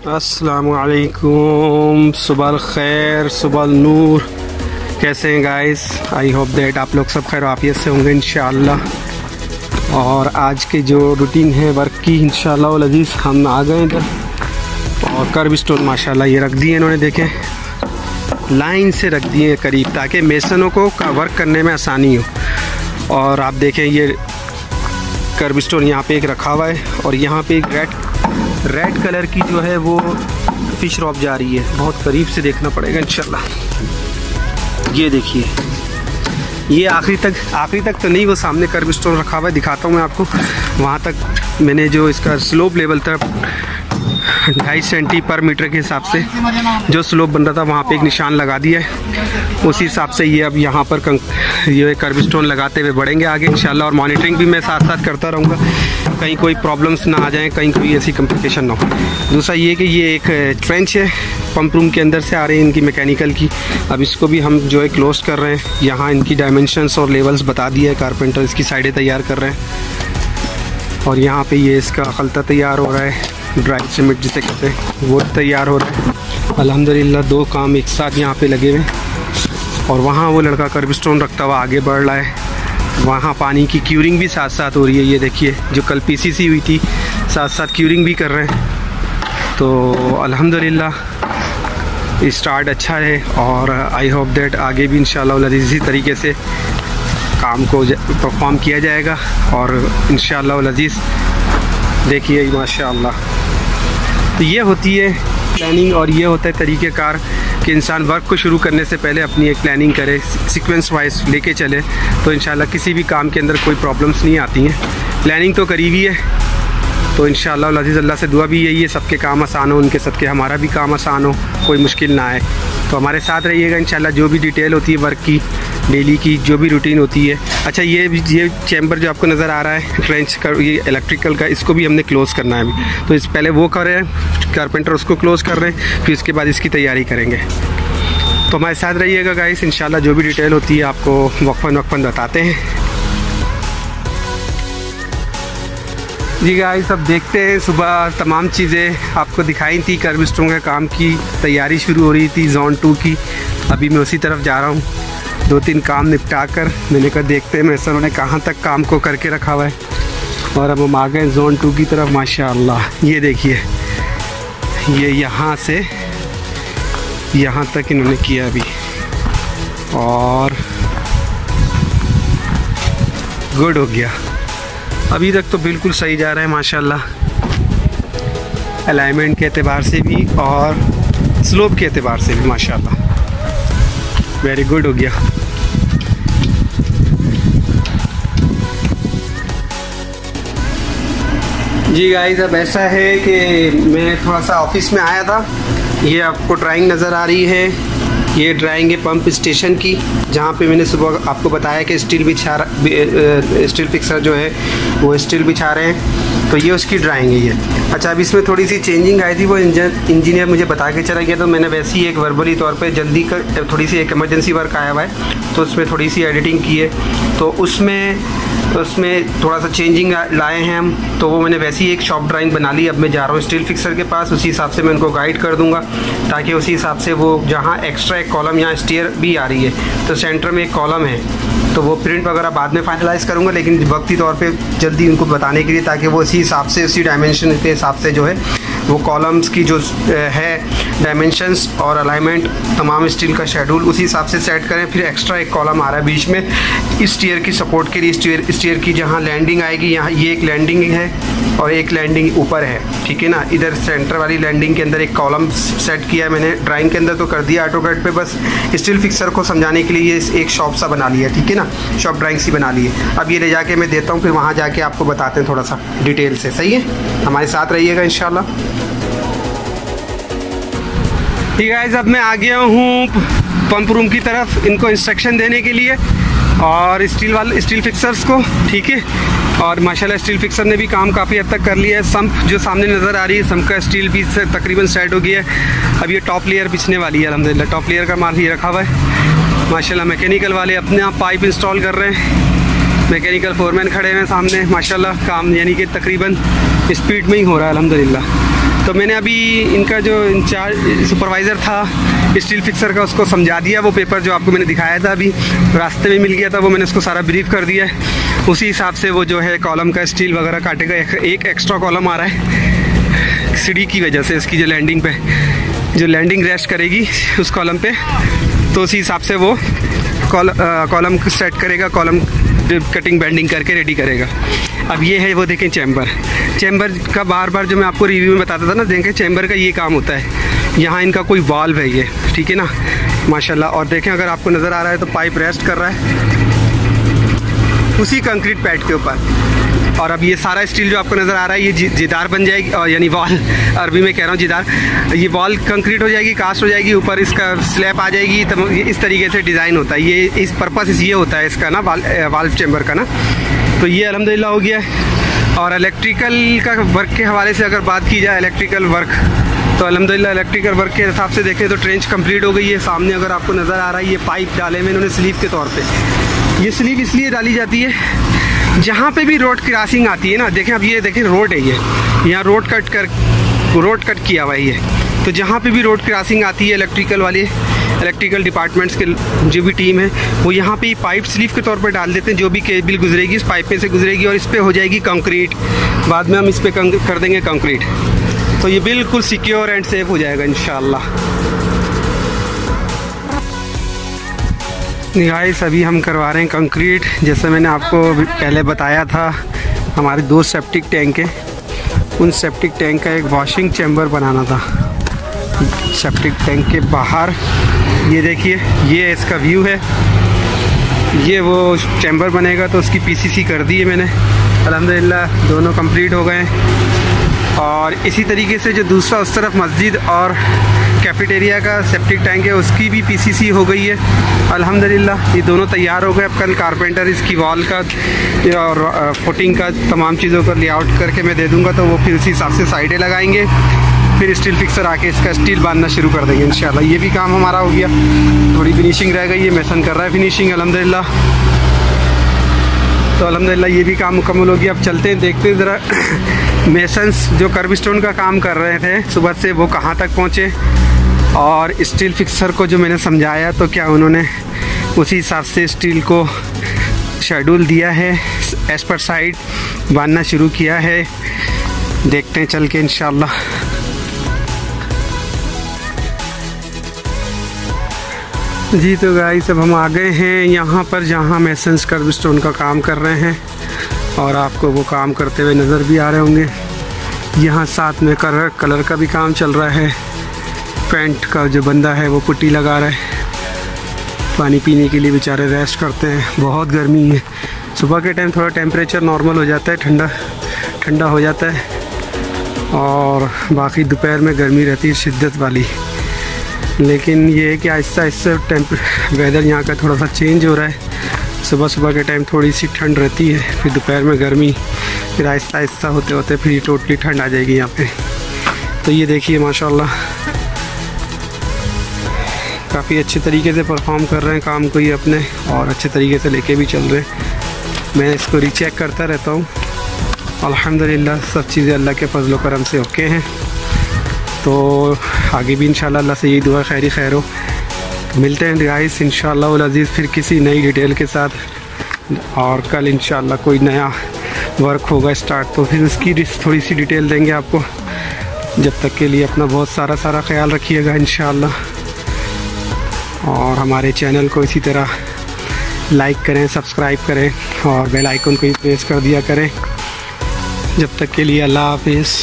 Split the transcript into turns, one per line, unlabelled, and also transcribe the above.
अस्सलामुअलैकुम, सुबह खैर, सुबह नूर। कैसे हैं गाइस? आई होप दैट आप लोग सब खैर आफियत से होंगे इंशाअल्लाह। और आज के जो रूटीन है वर्क की इंशाअल्लाह वल अज़ीज़ हम आ गए इधर और कर्ब स्टोन माशाल्लाह ये रख दिए इन्होंने, देखें लाइन से रख दिए करीब ताकि मेसनों को वर्क करने में आसानी हो। और आप देखें ये कर्ब स्टोन यहाँ पे एक रखा हुआ है और यहाँ पे एक रेड कलर की जो है वो फिश रॉप जा रही है, बहुत करीब से देखना पड़ेगा इंशाल्लाह। ये देखिए ये आखिरी तक तो नहीं, वो सामने कर्ब स्टोन रखा हुआ है, दिखाता हूँ मैं आपको। वहाँ तक मैंने जो इसका स्लोप लेवल था 2.5 सेंटी पर मीटर के हिसाब से जो स्लोप बन रहा था वहाँ पे एक निशान लगा दिया है। उसी हिसाब से ये अब यहाँ पर ये कर्ब स्टोन लगाते हुए बढ़ेंगे आगे इंशाल्लाह। और मॉनिटरिंग भी मैं साथ साथ करता रहूँगा, कहीं कोई प्रॉब्लम्स ना आ जाएं, कहीं कोई ऐसी कॉम्प्लिकेशन ना हो। दूसरा ये कि ये एक ट्रेंच है, पंप रूम के अंदर से आ रही है इनकी मैकेनिकल की। अब इसको भी हम जो है क्लोज कर रहे हैं। यहाँ इनकी डायमेंशंस और लेवल्स बता दिया है कारपेंटर, इसकी साइडें तैयार कर रहे हैं। और यहाँ पे ये इसका खलता तैयार हो रहा है, ड्राई सीमेंट जिसे कहते हैं वो तैयार हो रहा है। अल्हम्दुलिल्लाह 2 काम एक साथ यहाँ पे लगे हुए हैं। और वहाँ वो लड़का कर्ब स्टोन रखता हुआ आगे बढ़ रहा है। वहाँ पानी की क्यूरिंग भी साथ साथ हो रही है, ये देखिए जो कल पीसीसी हुई थी साथ साथ क्यूरिंग भी कर रहे हैं। तो अल्हम्दुलिल्लाह स्टार्ट अच्छा है और आई होप दैट आगे भी इंशाअल्लाह इसी तरीके से काम को परफॉर्म किया जाएगा। और इंशाअल्लाह अज़ीज़ देखिए माशाअल्लाह। तो ये होती है प्लानिंग और ये होता है तरीक़ेकार कि इंसान वर्क को शुरू करने से पहले अपनी एक प्लानिंग करे, सीक्वेंस वाइज लेके चले, तो इंशाल्लाह किसी भी काम के अंदर कोई प्रॉब्लम्स नहीं आती हैं। प्लानिंग तो करीबी है, तो इंशाल्लाह अज़ीज़ अल्लाह से दुआ भी यही है सबके काम आसान हो, उनके सदके हमारा भी काम आसान हो, कोई मुश्किल ना आए। तो हमारे साथ रहिएगा इंशाल्लाह। जो भी डिटेल होती है वर्क की, डेली की जो भी रूटीन होती है। अच्छा ये चैम्बर जो आपको नज़र आ रहा है ट्रेंच का, ये इलेक्ट्रिकल का, इसको भी हमने क्लोज़ करना है अभी। तो इस पहले वो कर रहे हैं कारपेंटर, उसको क्लोज़ कर रहे हैं, फिर इसके बाद इसकी तैयारी करेंगे। तो हमारे साथ रहिएगा गाइस, इंशाल्लाह जो भी डिटेल होती है आपको वक्फन बताते हैं। जी गाइस अब देखते हैं, सुबह तमाम चीज़ें आपको दिखाई थी। कर्ब स्टोन के काम की तैयारी शुरू हो रही थी जोन 2 की, अभी मैं उसी तरफ जा रहा हूँ। 2-3 काम निपटा कर मैंने कहा देखते हैं मेसनों ने कहाँ तक काम को करके रखा हुआ है। और अब हम आ गए जोन 2 की तरफ माशाअल्लाह। ये देखिए ये यहाँ से यहाँ तक इन्होंने किया अभी और गुड हो गया। अभी तक तो बिल्कुल सही जा रहा है माशाल्लाह, अलाइनमेंट के एतबार से भी और स्लोप के एतबार से भी माशाल्लाह वेरी गुड हो गया। जी गाइस अब ऐसा है कि मैं थोड़ा सा ऑफिस में आया था। ये आपको ड्राइंग नज़र आ रही है, ये ड्राइंग है पंप स्टेशन की, जहाँ पे मैंने सुबह आपको बताया कि स्टील फिक्सर जो है वो स्टील बिछा रहे हैं। तो ये उसकी ड्राइंग है ये। अच्छा अब इसमें थोड़ी सी चेंजिंग आई थी, वो इंजीनियर मुझे बता के चला गया, तो मैंने वैसे ही एक वर्बली तौर पे जल्दी कर थोड़ी सी एक इमरजेंसी वर्क आया हुआ है तो उसमें थोड़ी सी एडिटिंग की है। तो उसमें थोड़ा सा चेंजिंग लाए हैं हम, तो वो मैंने वैसे ही एक शॉप ड्राइंग बना ली। अब मैं जा रहा हूँ स्टील फिक्सर के पास, उसी हिसाब से मैं उनको गाइड कर दूंगा ताकि उसी हिसाब से वो जहाँ एक्स्ट्रा एक कॉलम यहाँ स्टीयर भी आ रही है तो सेंटर में एक कॉलम है, तो वो प्रिंट वगैरह बाद में फाइनलाइज करूँगा, लेकिन वक्ती तौर पे जल्दी उनको बताने के लिए ताकि वो उसी हिसाब से उसी डायमेंशन के हिसाब से जो है वो कॉलम्स की जो है डायमेंशंस और अलाइनमेंट तमाम स्टील का शेड्यूल उसी हिसाब से सेट करें। फिर एक्स्ट्रा एक कॉलम आ रहा है बीच में स्टीयर की सपोर्ट के लिए, स्टीयर की जहाँ लैंडिंग आएगी, यहाँ ये एक लैंडिंग है और एक लैंडिंग ऊपर है, ठीक है ना। इधर सेंटर वाली लैंडिंग के अंदर एक कॉलम सेट किया है मैंने, ड्राइंग के अंदर तो कर दिया ऑटोकैड पे, बस स्टील फिक्सर को समझाने के लिए ये एक शॉप सा बना लिया, ठीक है ना, शॉप ड्राइंग सी बना ली है। अब ये ले जाके मैं देता हूँ, फिर वहाँ जाके आपको बताते हैं थोड़ा सा डिटेल से, सही है। हमारे साथ रहिएगा इंशाल्लाह। ठीक है अब मैं आ गया हूँ पंप रूम की तरफ इनको इंस्ट्रक्शन देने के लिए और स्टील फिक्सर्स को, ठीक है। और माशाल्लाह स्टील फिक्सर ने भी काम काफ़ी हद तक कर लिया है। सम्प जो सामने नज़र आ रही है, सम्प का स्टील भी तकरीबन सेट हो गया है। अब ये टॉप लेयर बिछने वाली है अल्हम्दुलिल्लाह। टॉप लेयर का माल ही रखा हुआ है माशाल्लाह। मैकेनिकल वाले अपने आप पाइप इंस्टॉल कर रहे हैं, मैकेनिकल फोरमैन खड़े हैं सामने माशाल्लाह। काम यानी कि तकरीबन स्पीड में ही हो रहा है अल्हम्दुलिल्लाह। तो मैंने अभी इनका जो इंचार्ज सुपरवाइज़र था स्टील फिक्सर का, उसको समझा दिया। वो पेपर जो आपको मैंने दिखाया था अभी रास्ते में मिल गया था, वो मैंने उसको सारा ब्रीफ कर दिया है। उसी हिसाब से वो जो है कॉलम का स्टील वगैरह काटेगा। एक एक्स्ट्रा कॉलम आ रहा है सीढ़ी की वजह से, इसकी जो लैंडिंग पे जो लैंडिंग रेस्ट करेगी उस कॉलम पे, तो उसी हिसाब से वो कॉलम सेट करेगा, कॉलम कटिंग बेंडिंग करके रेडी करेगा। अब ये है वो देखें चैम्बर का बार बार जो मैं आपको रिव्यू में बताता था ना, देखें चैम्बर का ये काम होता है। यहाँ इनका कोई वाल्व है ये, ठीक है ना, माशाल्लाह। और देखें अगर आपको नज़र आ रहा है तो पाइप रेस्ट कर रहा है उसी कंक्रीट पैड के ऊपर। और अब ये सारा स्टील जो आपको नज़र आ रहा है ये जिदार बन जाएगी, और यानी वॉल, अरबी में कह रहा हूँ जिदार। ये वॉल कंक्रीट हो जाएगी, कास्ट हो जाएगी, ऊपर इसका स्लैब आ जाएगी। तो इस तरीके से डिज़ाइन होता है ये, इस पर्पस ये होता है इसका ना वाल्व चैम्बर का ना। तो ये अल्हम्दुलिल्लाह हो गया है। और इलेक्ट्रिकल का वर्क के हवाले से अगर बात की जाए, इलेक्ट्रिकल वर्क, तो अल्हम्दुलिल्लाह इलेक्ट्रिकल वर्क के हिसाब से देखें तो ट्रेंच कंप्लीट हो गई है। सामने अगर आपको नज़र आ रहा है ये पाइप डाले हुए इन्होंने स्लीव के तौर पे। ये स्लीव इसलिए डाली जाती है जहाँ पे भी रोड क्रॉसिंग आती है ना, देखें अब ये देखें रोड है, ये यहाँ रोड कट किया हुआ है ये। तो जहाँ पे भी रोड क्रॉसिंग आती है इलेक्ट्रिकल वाले, इलेक्ट्रिकल डिपार्टमेंट्स के जो भी टीम है वो यहाँ पे पाइप स्लीव के तौर पर डाल देते हैं। जो भी केबल गुजरेगी इस पाइप में से गुजरेगी और इस पर हो जाएगी कंक्रीट। बाद में हम इस पर कर देंगे कंक्रीट, तो ये बिल्कुल सिक्योर एंड सेफ हो जाएगा इंशाल्लाह। गाइस अभी हम करवा रहे हैं कंक्रीट। जैसे मैंने आपको पहले बताया था, हमारे 2 सेप्टिक टैंक है, उन सेप्टिक टैंक का एक वॉशिंग चैम्बर बनाना था। सेप्टिक टैंक के बाहर ये देखिए, ये इसका व्यू है, ये वो चैम्बर बनेगा। तो उसकी पीसीसी कर दी है मैंने, अल्हम्दुलिल्लाह दोनों कंप्लीट हो गए। और इसी तरीके से जो दूसरा उस तरफ मस्जिद और कैफेटेरिया का सेप्टिक टैंक है उसकी भी पीसीसी हो गई है अल्हम्दुलिल्लाह। ये दोनों तैयार हो गए। अब कल कारपेंटर इसकी वॉल का और फुटिंग का तमाम चीज़ों का लेआउट करके मैं दे दूँगा, तो वो फिर उसी हिसाब से साइडें लगाएंगे। फिर स्टील फिक्सर आके इसका स्टील बांधना शुरू कर देंगे इंशाल्लाह। ये भी काम हमारा हो गया, थोड़ी फिनिशिंग रह गई है, मेसन कर रहा है फिनिशिंग अल्हम्दुलिल्लाह। तो अल्हम्दुलिल्लाह ये भी काम मुकम्मल हो गया। अब चलते हैं, देखते हैं ज़रा मेसन्स जो कर्ब स्टोन का काम कर रहे थे सुबह से वो कहाँ तक पहुँचे, और स्टील फिक्सर को जो मैंने समझाया तो क्या उन्होंने उसी हिसाब से स्टील को शेड्यूल दिया है, एज पर साइड बांधना शुरू किया है। देखते हैं चल के इंशाल्लाह। जी तो गाइस अब हम आ गए हैं यहाँ पर जहाँ मेसन्स कर्ब स्टोन का काम कर रहे हैं, और आपको वो काम करते हुए नज़र भी आ रहे होंगे। यहाँ साथ में कलर का भी काम चल रहा है। पेंट का जो बंदा है वो पुट्टी लगा रहा है। पानी पीने के लिए बेचारे रेस्ट करते हैं, बहुत गर्मी है। सुबह के टाइम थोड़ा टेम्परेचर नॉर्मल हो जाता है, ठंडा हो जाता है, और बाकी दोपहर में गर्मी रहती है शिद्दत वाली। लेकिन ये है कि आहिस्ता आहिस्ता वेदर यहाँ का थोड़ा सा चेंज हो रहा है। सुबह के टाइम थोड़ी सी ठंड रहती है, फिर दोपहर में गर्मी, फिर आहिस्ता आहिस्ता होते होते फिर टोटली ठंड आ जाएगी यहाँ पे। तो ये देखिए माशाल्लाह काफ़ी अच्छे तरीके से परफॉर्म कर रहे हैं काम को ये अपने, और अच्छे तरीके से लेके भी चल रहे हैं। मैं इसको रीचेक करता रहता हूँ। अल्हम्दुलिल्लाह सब चीज़ें अल्लाह के फजल करम से ओके हैं। तो आगे भी इंशाल्लाह अल्लाह से यही दुआ खैर हो। मिलते हैं गाइस इंशाल्लाह उल अज़ीज़ फिर किसी नई डिटेल के साथ, और कल इंशाल्लाह कोई नया वर्क होगा स्टार्ट, तो फिर उसकी थोड़ी सी डिटेल देंगे आपको। जब तक के लिए अपना बहुत सारा ख्याल रखिएगा इंशाल्लाह, और हमारे चैनल को इसी तरह लाइक करें, सब्सक्राइब करें, और बेल आइकन को भी प्रेस कर दिया करें। जब तक के लिए अल्लाह हाफिज़।